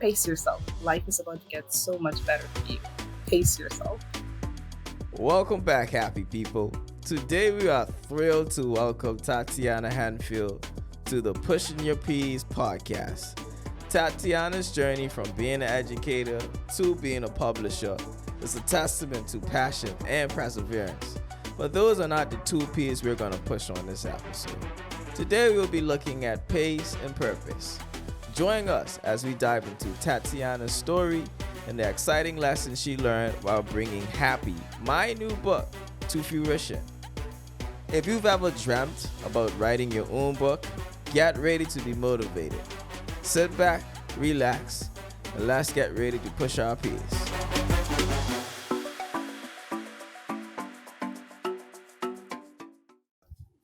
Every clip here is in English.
Pace yourself. Life is about to get so much better for you. Pace yourself. Welcome back, happy people. Today we are thrilled to welcome Tatiana Handfield to the Pushing Your P's podcast. Tatiana's journey from being an educator to being a publisher is a testament to passion and perseverance. But those are not the two P's we're going to push on this episode. Today we'll be looking at pace and purpose. Join us as we dive into Tatiana's story and the exciting lessons she learned while bringing Happy, my new book, to fruition. If you've ever dreamt about writing your own book, get ready to be motivated. Sit back, relax, and let's get ready to push our pace.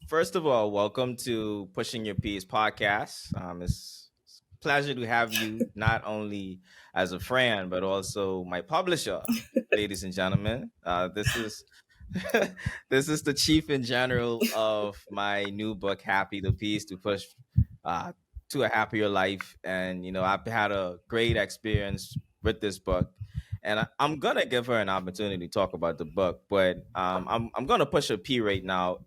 First of all, welcome to Pushing Your P's podcast. It's a pleasure to have you not only as a friend, but also my publisher, ladies and gentlemen. This is this is the chief in general of my new book, Happy, the piece to push to a happier life. And, I've had a great experience with this book. And I'm going to give her an opportunity to talk about the book, but I'm going to push a P right now.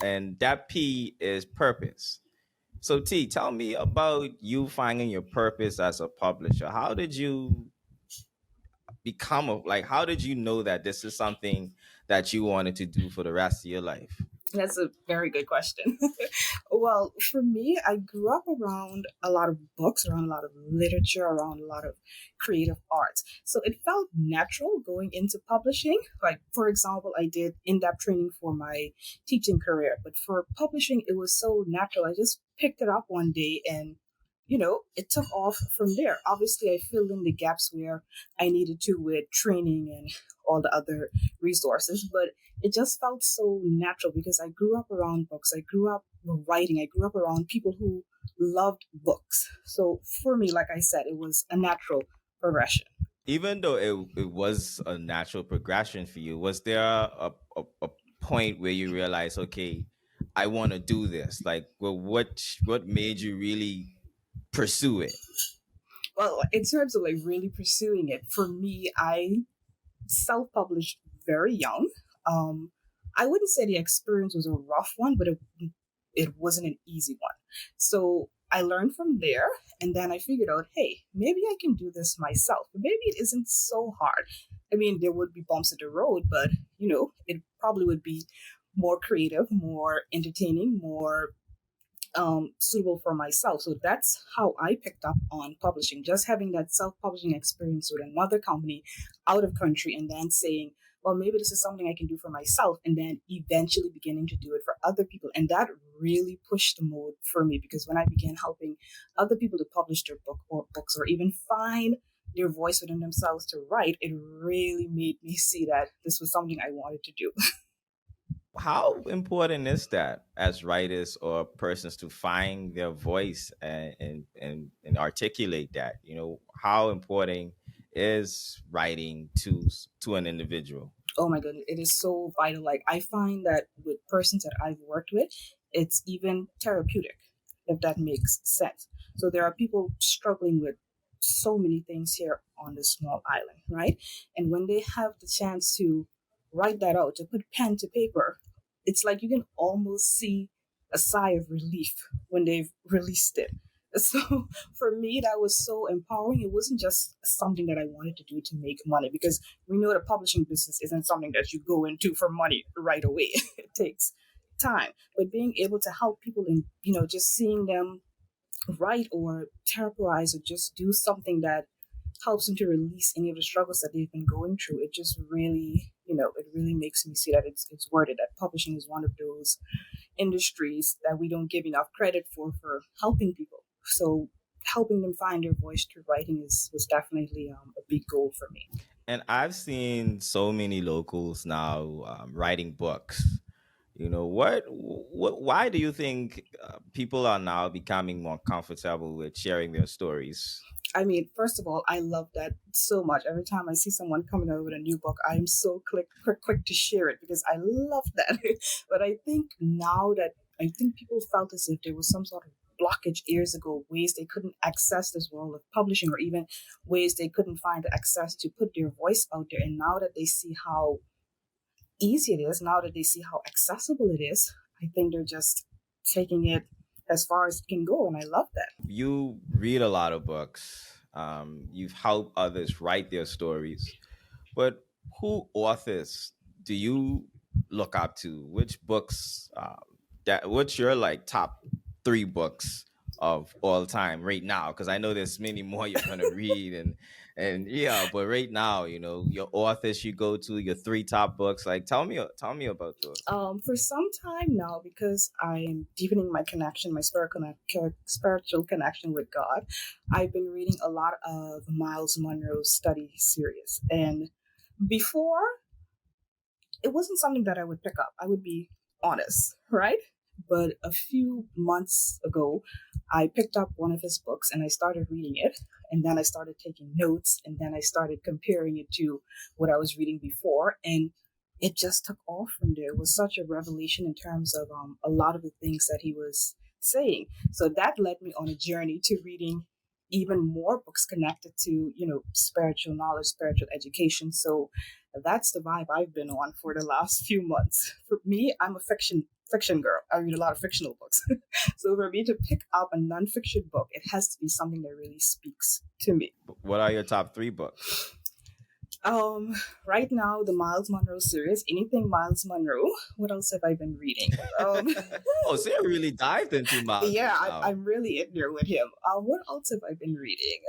And that P is purpose. So T, tell me about you finding your purpose as a publisher. How did you how did you know that this is something that you wanted to do for the rest of your life? That's a very good question. Well, for me, I grew up around a lot of books, around a lot of literature, around a lot of creative arts. So it felt natural going into publishing. Like, for example, I did in-depth training for my teaching career, but for publishing, it was so natural. I just picked it up one day and it took off from there. Obviously, I filled in the gaps where I needed to with training and all the other resources, but it just felt so natural because I grew up around books. I grew up writing. I grew up around people who loved books. So for me, like I said, it was a natural progression. Even though it was a natural progression for you, was there a point where you realized, okay, I want to do this? Like, well, what made you really pursue it? Well, in terms of like really pursuing it, for me, I self-published very young. I wouldn't say the experience was a rough one, but it wasn't an easy one. So I learned from there, and then I figured out, hey, maybe I can do this myself. Maybe it isn't so hard. I mean, there would be bumps in the road, but it probably would be more creative, more entertaining, more suitable for myself. So that's how I picked up on publishing, just having that self-publishing experience with another company out of country and then saying, well, maybe this is something I can do for myself, and then eventually beginning to do it for other people. And that really pushed the mode for me, because when I began helping other people to publish their book or books or even find their voice within themselves to write, it really made me see that this was something I wanted to do. How important is that as writers or persons to find their voice and articulate that? How important is writing to an individual? Oh my goodness, it is so vital. Like, I find that with persons that I've worked with, it's even therapeutic, if that makes sense. So there are people struggling with so many things here on this small island, right? And when they have the chance to write that out, to put pen to paper, it's like you can almost see a sigh of relief when they've released it. So for me, that was so empowering. It wasn't just something that I wanted to do to make money, because we know the publishing business isn't something that you go into for money right away. It takes time. But being able to help people in, just seeing them write or therapize or just do something that helps them to release any of the struggles that they've been going through, it just really, it really makes me see that it's worth it, that publishing is one of those industries that we don't give enough credit for helping people. So helping them find their voice through writing was definitely a big goal for me. And I've seen so many locals now writing books. Why do you think people are now becoming more comfortable with sharing their stories? I mean, first of all, I love that so much. Every time I see someone coming out with a new book, I am so quick to share it, because I love that. But I think now that people felt as if there was some sort of blockage years ago, ways they couldn't access this world of publishing, or even ways they couldn't find the access to put their voice out there. And now that they see how easy it is, now that they see how accessible it is, I think they're just taking it as far as it can go. And I love that. You read a lot of books. You've helped others write their stories. But who authors do you look up to? Which books? What's your like top 3 books of all time right now? Because I know there's many more you're gonna read, and yeah, but right now, your authors you go to, your 3 top books. Like, tell me about those. For some time now, because I'm deepening my connection, my spiritual connection with God, I've been reading a lot of Miles Monroe's study series. And before, it wasn't something that I would pick up. I would be honest, right? But a few months ago, I picked up one of his books and I started reading it. And then I started taking notes, and then I started comparing it to what I was reading before. And it just took off from there. It was such a revelation in terms of a lot of the things that he was saying. So that led me on a journey to reading even more books connected to, spiritual knowledge, spiritual education. So that's the vibe I've been on for the last few months. For me, I'm a fiction girl. I read a lot of fictional books. So for me to pick up a nonfiction book, it has to be something that really speaks to me. What are your top 3 books? Right now, the Miles Monroe series, anything Miles Monroe. What else have I been reading? Oh, so you really dived into Miles. Yeah, I'm really in there with him. What else have I been reading?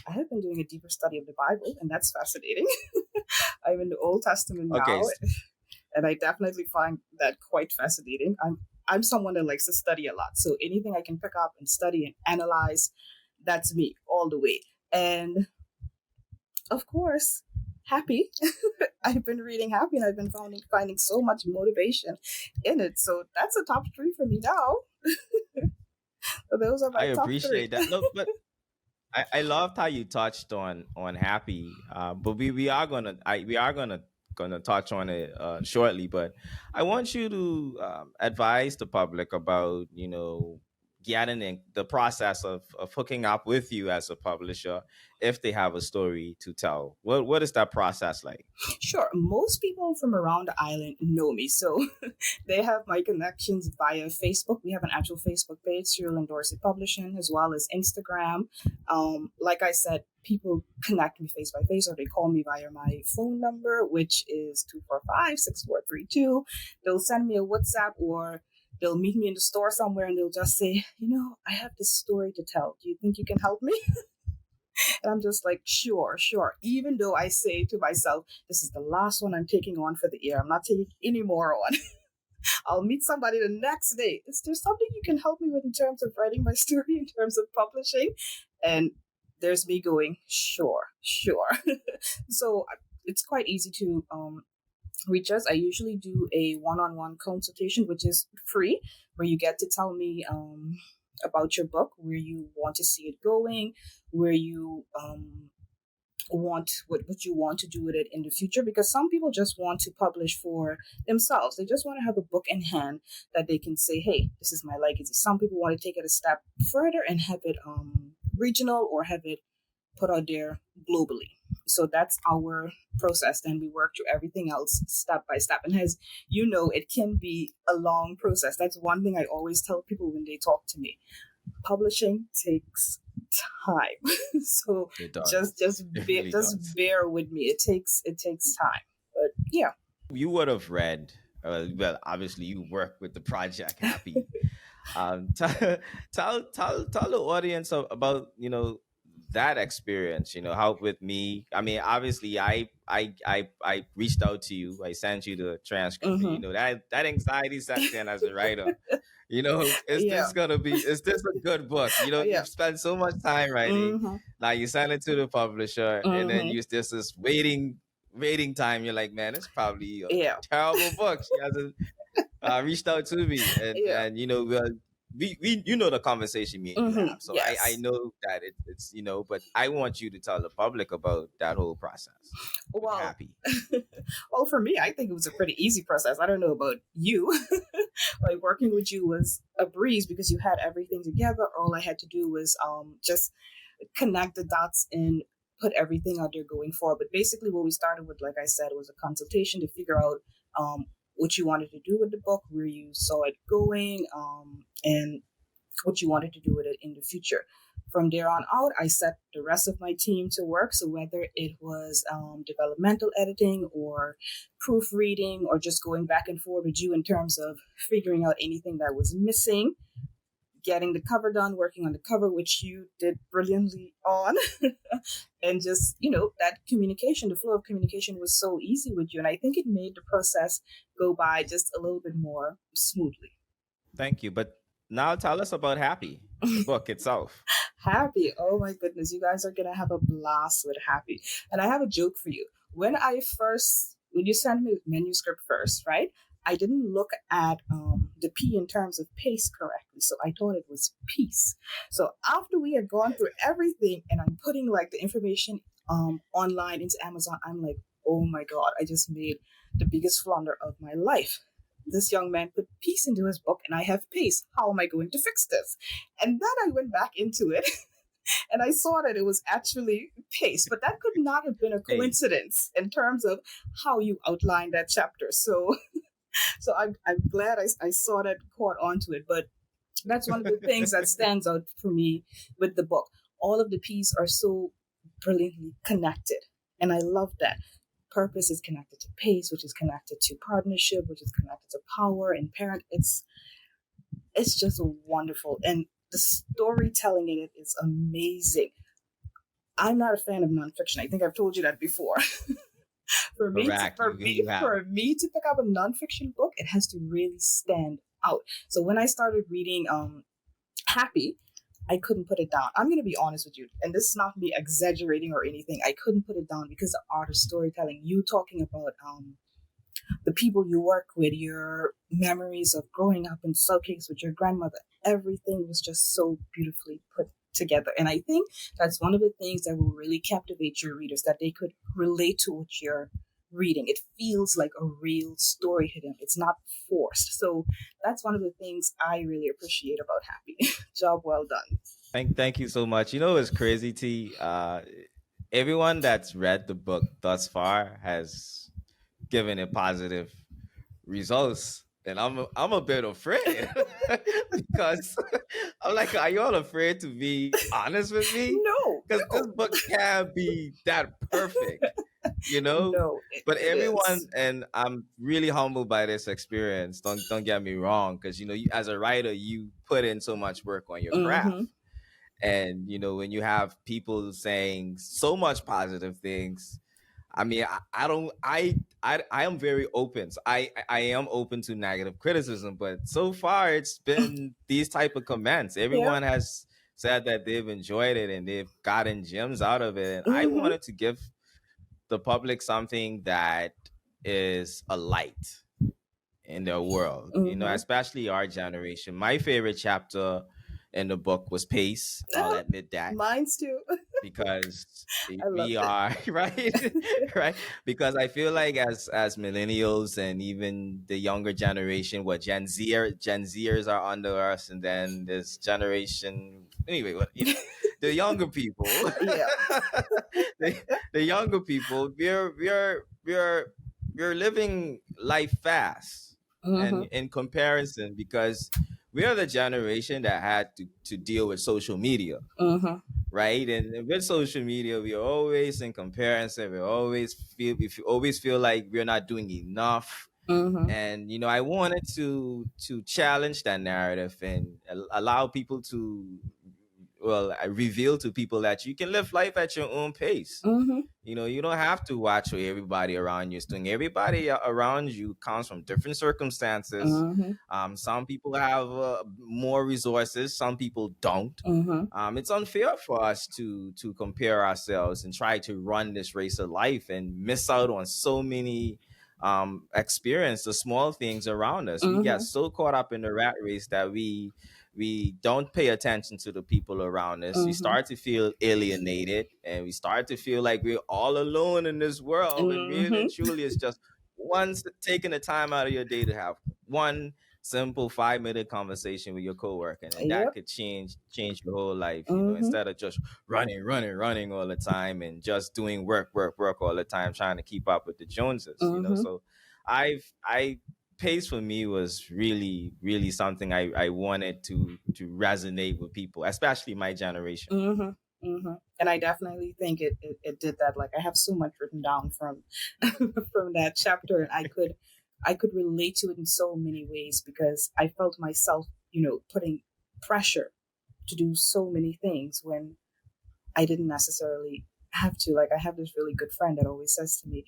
I have been doing a deeper study of the Bible, and that's fascinating. I'm in the Old Testament now, Okay. and I definitely find that quite fascinating. I'm someone that likes to study a lot, so anything I can pick up and study and analyze, that's me all the way. And of course, happy. I've been reading happy, and I've been finding so much motivation in it. So that's a top 3 for me now. So those are my I top 3. appreciate that. No, but I loved how you touched on happy. But we are gonna touch on it shortly. But I want you to advise the public about getting in the process of hooking up with you as a publisher if they have a story to tell. What is that process like? Sure. Most people from around the island know me. So they have my connections via Facebook. We have an actual Facebook page, Cyril and Dorsey Publishing, as well as Instagram. Like I said, people connect me face by face, or they call me via my phone number, which is 245-6432. They'll send me a WhatsApp, or they'll meet me in the store somewhere, and they'll just say, I have this story to tell. Do you think you can help me? And I'm just like, sure. Even though I say to myself, this is the last one I'm taking on for the year. I'm not taking any more on. I'll meet somebody the next day. Is there something you can help me with in terms of writing my story, in terms of publishing? And there's me going, sure. So it's quite easy to reach us. I usually do a one-on-one consultation, which is free, where you get to tell me about your book, where you want to see it going, where you want what you want to do with it in the future. Because some people just want to publish for themselves. They just want to have a book in hand that they can say, hey, this is my legacy. Some people want to take it a step further and have it regional, or have it put out there globally. So that's our process. Then we work through everything else step by step. And as you know, it can be a long process. That's one thing I always tell people when they talk to me. Publishing takes time. So It does. just It really does. bear with me. It takes time. But yeah. You would have read. Well, obviously, you work with the project Happy. Tell the audience about that experience. How with me. I mean, obviously, I reached out to you. I sent you the transcript. Mm-hmm. That anxiety sets in as a writer. Is Yeah. is this a good book? Yeah. You've spent so much time writing. Mm-hmm. Now you send it to the publisher, and then Mm-hmm. there's this waiting time. You're like, man, it's probably a Yeah. terrible book. She hasn't reached out to me, Yeah. and we you know the conversation me and you Mm-hmm. have. So I Yes. know that it's but I want you to tell the public about that whole process with Well, happy. well, for me, I think it was a pretty easy process. I don't know about you. Like working with you was a breeze because you had everything together. All I had to do was just connect the dots and put everything out there going forward. But basically, what we started with, like I said, was a consultation to figure out what you wanted to do with the book, where you saw it going, and what you wanted to do with it in the future. From there on out, I set the rest of my team to work. So whether it was developmental editing or proofreading or just going back and forth with you in terms of figuring out anything that was missing, getting the cover done, working on the cover, which you did brilliantly on, and just, that communication, the flow of communication was so easy with you. And I think it made the process go by just a little bit more smoothly. Thank you. But now tell us about Happy, the book itself. haPPy. Oh my goodness, you guys are gonna have a blast with haPPy. And I have a joke for you. When you sent me the manuscript first, right? I didn't look at the P in terms of pace correctly, so I thought it was peace. So after we had gone through everything, and I'm putting like the information online into Amazon, I'm like, oh my god, I just made the biggest flounder of my life. This young man put peace into his book and I have pace. How am I going to fix this? And then I went back into it and I saw that it was actually pace, but that could not have been a Hey, coincidence in terms of how you outlined that chapter. So I'm glad I saw that, caught onto it. But that's one of the things that stands out for me with the book. All of the pieces are so brilliantly connected. And I love that. Purpose is connected to pace, which is connected to partnership, which is connected to power and parent. It's just wonderful. And the storytelling in it is amazing. I'm not a fan of nonfiction. I think I've told you that before. for me to, correct. for me You have. for me to pick up a nonfiction book, it has to really stand out. So when I started reading haPPy, I couldn't put it down. I'm going to be honest with you, and this is not me exaggerating or anything. I couldn't put it down because the art of storytelling. You talking about the people you work with, your memories of growing up in subcaves with your grandmother. Everything was just so beautifully put together. And I think that's one of the things that will really captivate your readers, that they could relate to what you're reading. It feels like a real story to them. It's not forced. So that's one of the things I really appreciate about haPPy. Job well done. Thank you so much. You know it's crazy, T. Everyone that's read the book thus far has given it positive results. And I'm a bit afraid because I'm like, are you all afraid to be honest with me? No, Because this no, book can't be that perfect, you know. no, But it everyone, is. and I'm really humbled by this experience. Don't get me wrong, because you, as a writer, you put in so much work on your craft, Mm-hmm. and when you have people saying so much positive things, I mean, I don't, I am very open. So I am open to negative criticism, but so far it's been these type of comments. Yeah. Everyone has said that they've enjoyed it and they've gotten gems out of it. And I Mm-hmm. wanted to give the public something that is a light in their world, Mm-hmm. especially our generation. My favorite chapter in the book was pace. I'll Oh, admit that, mine's too. because I we loved are right, right, because I feel like as millennials and even the younger generation, what Gen Zers are under us, and then this generation anyway, the younger people, it. Yeah. the, the younger people, we're living life fast, and Mm-hmm. in comparison, because we are the generation that had to deal with social media, Mm-hmm. right? And with social media, we are always in comparison. We always feel like we're not doing enough. Mm-hmm. And I wanted to challenge that narrative and allow people to, well, I reveal to people that you can live life at your own pace. Mm-hmm. You don't have to watch what everybody around you is doing. Everybody around you comes from different circumstances. Mm-hmm. Some people have more resources. Some people don't. Mm-hmm. It's unfair for us to compare ourselves and try to run this race of life and miss out on so many experience the small things around us. We get Mm-hmm. so caught up in the rat race that we we don't pay attention to the people around us. We Mm-hmm. start to feel alienated, and we start to feel like we're all alone in this world. And really Mm-hmm. and truly, it's just once taking the time out of your day to have one simple 5-minute conversation with your coworker, and that Yep. could change your whole life. Mm-hmm. Instead of just running all the time and just doing work all the time, trying to keep up with the Joneses. Mm-hmm. So I pace for me was really something I wanted to resonate with people, especially my generation. Mm-hmm. Mm-hmm. And I definitely think it did that. Like I have so much written down from from that chapter, and I could relate to it in so many ways because I felt myself, putting pressure to do so many things when I didn't necessarily have to. Like I have this really good friend that always says to me,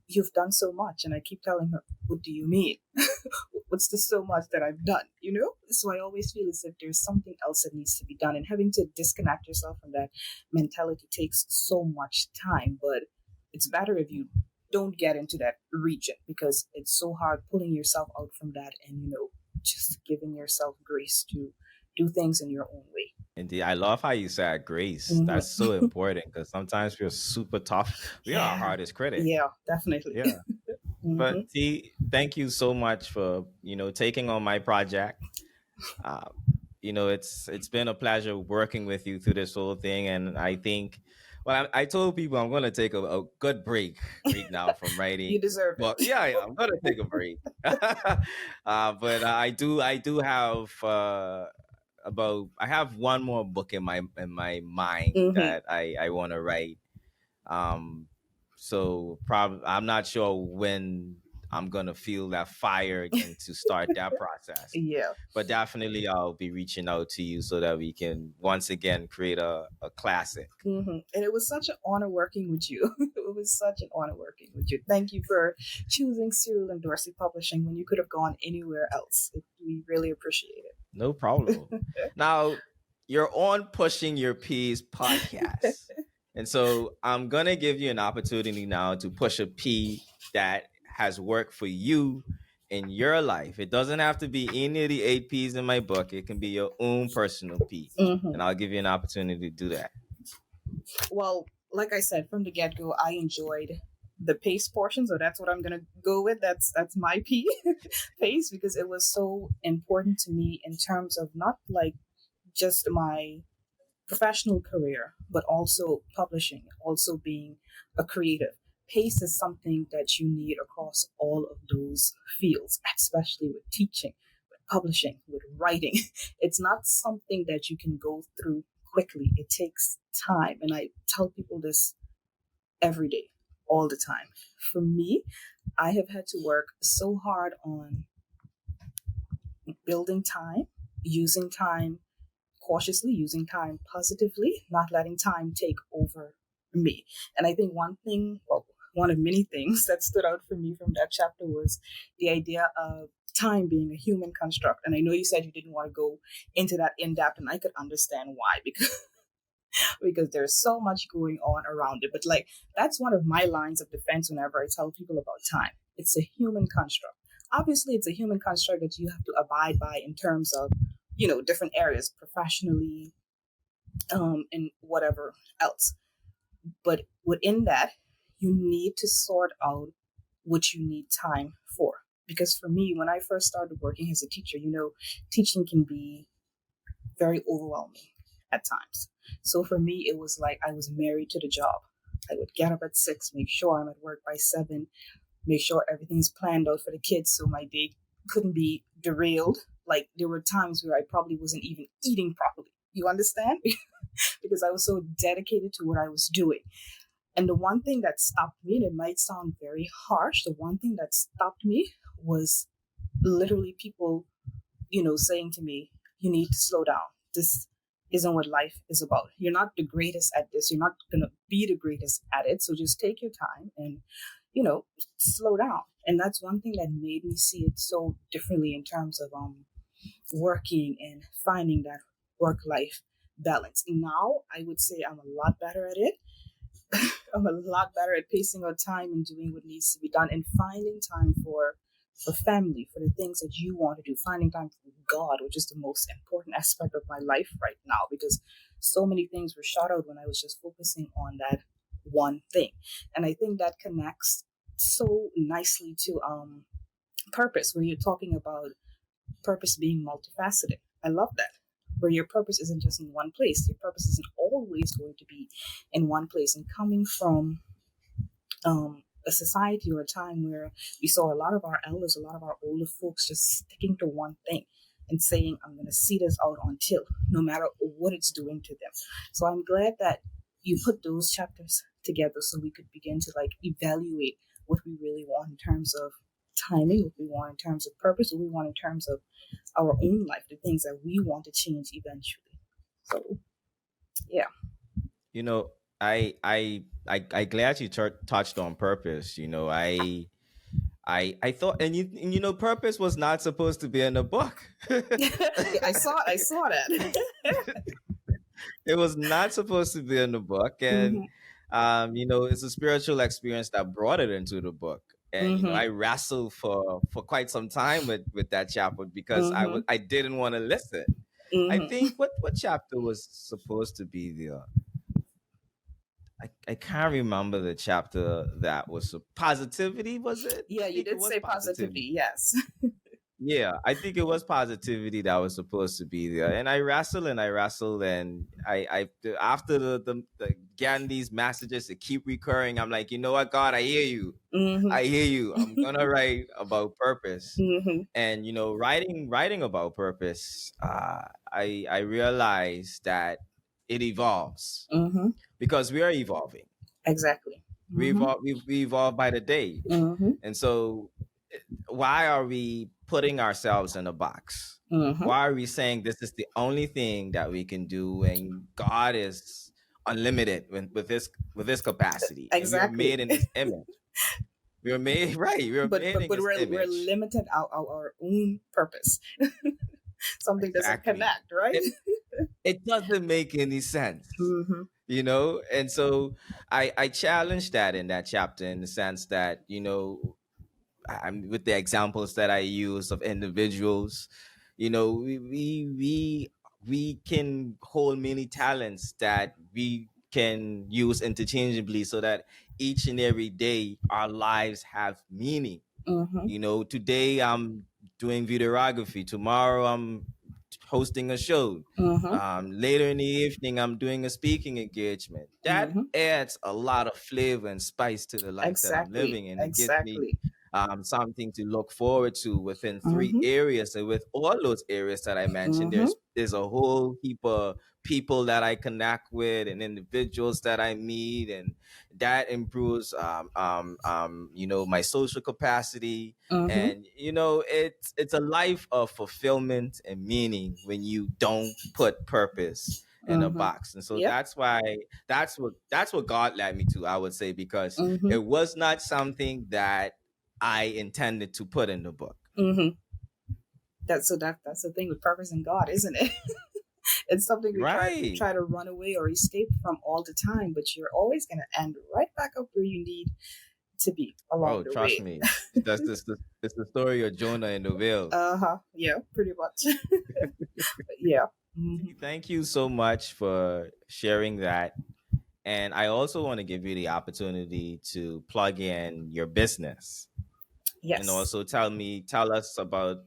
"You've done so much," and I keep telling her, "What do you mean? What's the so much that I've done?" So I always feel as if there's something else that needs to be done, and having to disconnect yourself from that mentality takes so much time. But it's better if you don't get into that region because it's so hard pulling yourself out from that and just giving yourself grace to do things in your own way. Indeed, I love how you said grace. That's so Hmm. important because sometimes we're super tough. We are our Yeah, hardest critic. yeah, definitely. Yeah. Hmm. But T, thank you so much for taking on my project. Uh, it's been a pleasure working with you through this whole thing, and I think, well, I told people I'm going to take a good break now from writing. You deserve Well, it. yeah, I'm going to take a break. But I do have about I have one more book in my mind Hmm. that I want to write. um, so probably I'm not sure when I'm gonna feel that fire again to start that process. Yeah. But definitely I'll be reaching out to you so that we can once again create a classic. And it was such an honor working with you. It was such an honor working with you. Thank you for choosing Cyril and Dorsey Publishing when you could have gone anywhere else. We really appreciate No problem. Now you're on Pushing Your P's it. podcast. And so I'm gonna give you an opportunity now to push a P that has worked for you in your life. It doesn't have to be any of the 8 P's in my book. It can be your own personal P. Hmm. And I'll give you an opportunity to do that. Well, like I said from the get go, I enjoyed the pace portion, so that's what I'm gonna go with. That's my P pace because it was so important to me in terms of not like just my professional career, but also publishing, also being a creative. Pace is something that you need across all of those fields, especially with teaching, with publishing, with writing. It's not something that you can go through quickly. It takes time. And I tell people this every day, all the time. For me, I have had to work so hard on building time, using time cautiously, using time positively, not letting time take over me. And I think one of many things that stood out for me from that chapter was the idea of time being a human construct. And I know you said you didn't want to go into that in depth, and I could understand why because there's so much going on around it. But like that's one of my lines of defense whenever I tell people about time. It's a human construct. Obviously, it's a human construct that you have to abide by in terms of different areas professionally, and whatever else. But within that, you need to sort out what you need time for. Because for me, when I first started working as a teacher, teaching can be very overwhelming at times. So for me, it was like I was married to the job. I would get up at 6, make sure I'm at work by 7, make sure everything's planned out for the kids so my day couldn't be derailed. Like there were times where I probably wasn't even eating properly. You understand? Because I was so dedicated to what I was doing. And the one thing that stopped me, and it might sound very harsh, the one thing that stopped me was literally people, saying to me, you need to slow down. This isn't what life is about. You're not the greatest at this. You're not going to be the greatest at it. So just take your time and, slow down. And that's one thing that made me see it so differently in terms of working and finding that work-life balance. Now, I would say I'm a lot better at it. I'm a lot better at pacing out time and doing what needs to be done and finding time for for family, for the things that you want to do, finding time for God, which is the most important aspect of my life right now, because so many things were shut out when I was just focusing on that one thing. And I think that connects so nicely to purpose, where you're talking about purpose being multifaceted. I love that. Where your purpose isn't just in one place. Your purpose isn't always going to be in one place. And coming from a society or a time where we saw a lot of our elders, a lot of our older folks just sticking to one thing and saying, I'm going to see this out until, no matter what it's doing to them. So I'm glad that you put those chapters together so we could begin to like evaluate what we really want in terms of timing, what we want in terms of purpose, what we want in terms of our own life, the things that we want to change eventually. So, yeah. You know, I glad you touched on purpose. You know, I thought, and you know, purpose was not supposed to be in the book. I saw that. It was not supposed to be in the book, and Mm-hmm. you know, it's a spiritual experience that brought it into the book. And you know, Mm-hmm. I wrestled for quite some time with that chapter because Mm-hmm. I didn't want to listen. I Mm-hmm. think what chapter was supposed to be there. I can't remember the chapter that was positivity. Was it? Yeah, I you think it did was say positivity. positivity. Yes. Yeah, I think it was positivity that was supposed to be there, and I wrestled, and after the getting these messages that keep recurring, I'm like, you know what, God, Mm-hmm. I hear you. I'm gonna write about purpose, Mm-hmm. and you know, writing about purpose, I realized that it evolves Mm-hmm. because we are evolving. Exactly. Mm-hmm. We evolve by the day, Mm-hmm. and so why are we putting ourselves in a box? Mm-hmm. Why are we saying this is the only thing that we can do and God is unlimited with this capacity and we are Exactly. made in his image. We are made right. We are but made but in but his we're image. limited our own purpose. Something doesn't Exactly. connect, right? It it doesn't make any sense. Mm-hmm. You know? And so I challenged that in that chapter in the sense that, you know, I'm with the examples that I use of individuals, you know, we can hold many talents that we can use interchangeably so that each and every day our lives have meaning. Mm-hmm. You know, today I'm doing videography. Tomorrow I'm hosting a show. Mm-hmm. Later in the evening, I'm doing a speaking engagement. That Mm-hmm. adds a lot of flavor and spice to the life that I'm Exactly. living, and it gives me Exactly. something to look forward to within three Mm-hmm. areas. And with all those areas that I mentioned, Mm-hmm. there's a whole heap of people that I connect with and individuals that I meet, and that improves you know, my social capacity. Mm-hmm. And you know, it's a life of fulfillment and meaning when you don't put purpose in a Mm-hmm. box. And so Yep. that's why that's what God led me to, I would say, because Mm-hmm. it was not something that I intended to put in the book. Mm-hmm. That's the thing with purpose and God, isn't it? It's something we Right. try to run away or escape from all the time, but you're always gonna end right back up where you need to be along Oh, the trust way. me. That's it's the story of Jonah and the whale. Uh-huh. Yeah, pretty much. But yeah. Mm-hmm. Thank you so much for sharing that. And I also want to give you the opportunity to plug in your business and Yes. also tell us about.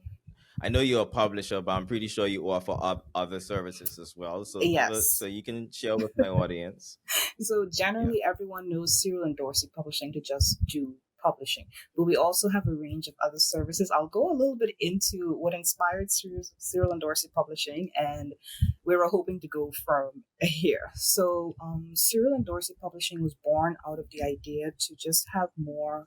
I know you're a publisher, but I'm pretty sure you offer other services as well. So so Yes. you can share with my audience. So Yeah. generally, everyone knows Cyril and Dorsey Publishing to just do publishing, but we also have a range of other services. I'll go a little bit into what inspired Cyril and Dorsey Publishing and where we're hoping to go from here. So, Cyril and Dorsey Publishing was born out of the idea to just have more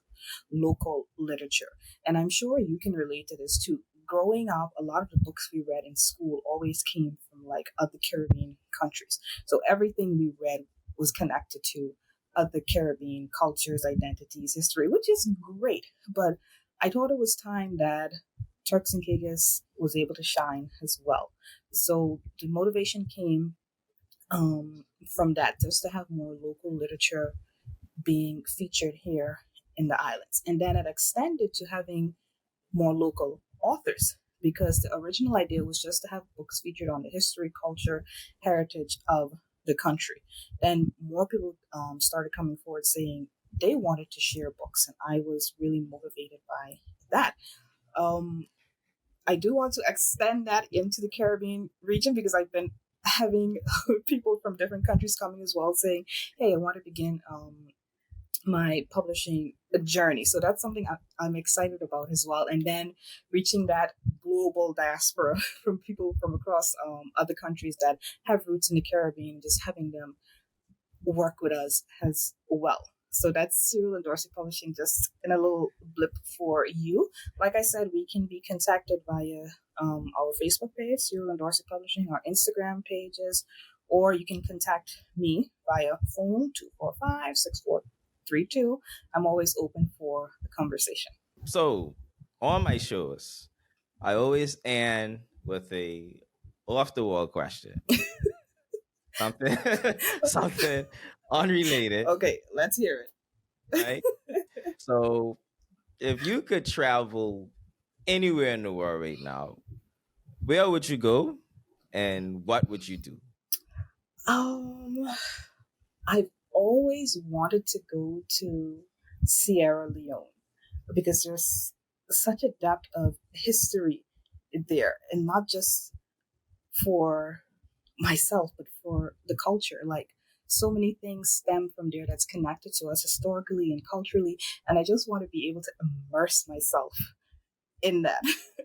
local literature, and I'm sure you can relate to this too. Growing up, a lot of the books we read in school always came from like other Caribbean countries. So everything we read was connected to other Caribbean cultures, identities, history, which is great. But I thought it was time that Turks and Caicos was able to shine as well. So the motivation came from that, just to have more local literature being featured here in the islands. And then it extended to having more local authors, because the original idea was just to have books featured on the history, culture, heritage of the country. Then more people started coming forward saying they wanted to share books, and I was really motivated by that. Um, I do want to extend that into the Caribbean region, because I've been having people from different countries coming as well saying, hey, I want to begin my publishing journey. So that's something I'm excited about as well. And then reaching that global diaspora from people from across other countries that have roots in the Caribbean, just having them work with us as well. So that's Cyril and Dorsey Publishing, just in a little blip for you. Like I said, we can be contacted via our Facebook page, Cyril and Dorsey Publishing, our Instagram pages, or you can contact me via phone 245-6432. I'm always open for a conversation. So on my shows, I always end with a off the wall question. something unrelated. Okay, let's hear it. Right? So if you could travel anywhere in the world right now, where would you go and what would you do? I've always wanted to go to Sierra Leone, because there's such a depth of history there, and not just for myself, but for the culture. Like, so many things stem from there that's connected to us historically and culturally, and I just want to be able to immerse myself in that.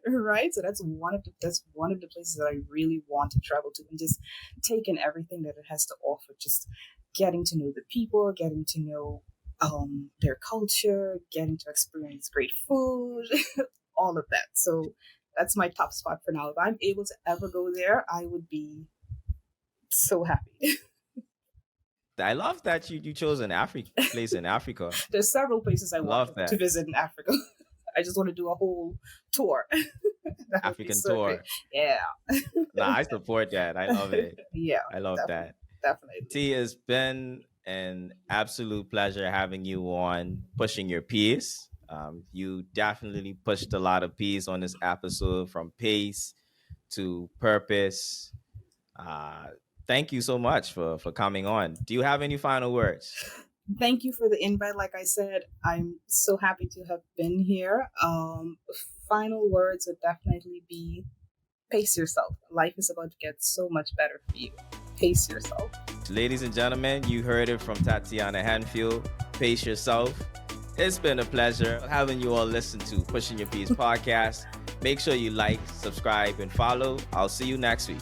Right? So that's one of the places that I really want to travel to, and just take in everything that it has to offer. Just getting to know the people, getting to know their culture, getting to experience great food, all of that. So that's my top spot for now. If I'm able to ever go there, I would be so happy. I love that you chose an place in Africa. There's several places I want to visit in Africa. I just want to do a whole tour. African tour. Great. Yeah. Nah, I support that. I love it. Yeah. I love that. Definitely. T, it's been an absolute pleasure having you on Pushing Your Peers. You definitely pushed a lot of P's on this episode, from pace to purpose. Thank you so much for coming on. Do you have any final words? Thank you for the invite. Like I said, I'm so happy to have been here. Final words would definitely be pace yourself. Life is about to get so much better for you. Pace yourself. Ladies and gentlemen, you heard it from Tatiana Handfield. Pace yourself. It's been a pleasure having you all listen to Pushing Your Peers podcast. Make sure you like, subscribe, and follow. I'll see you next week.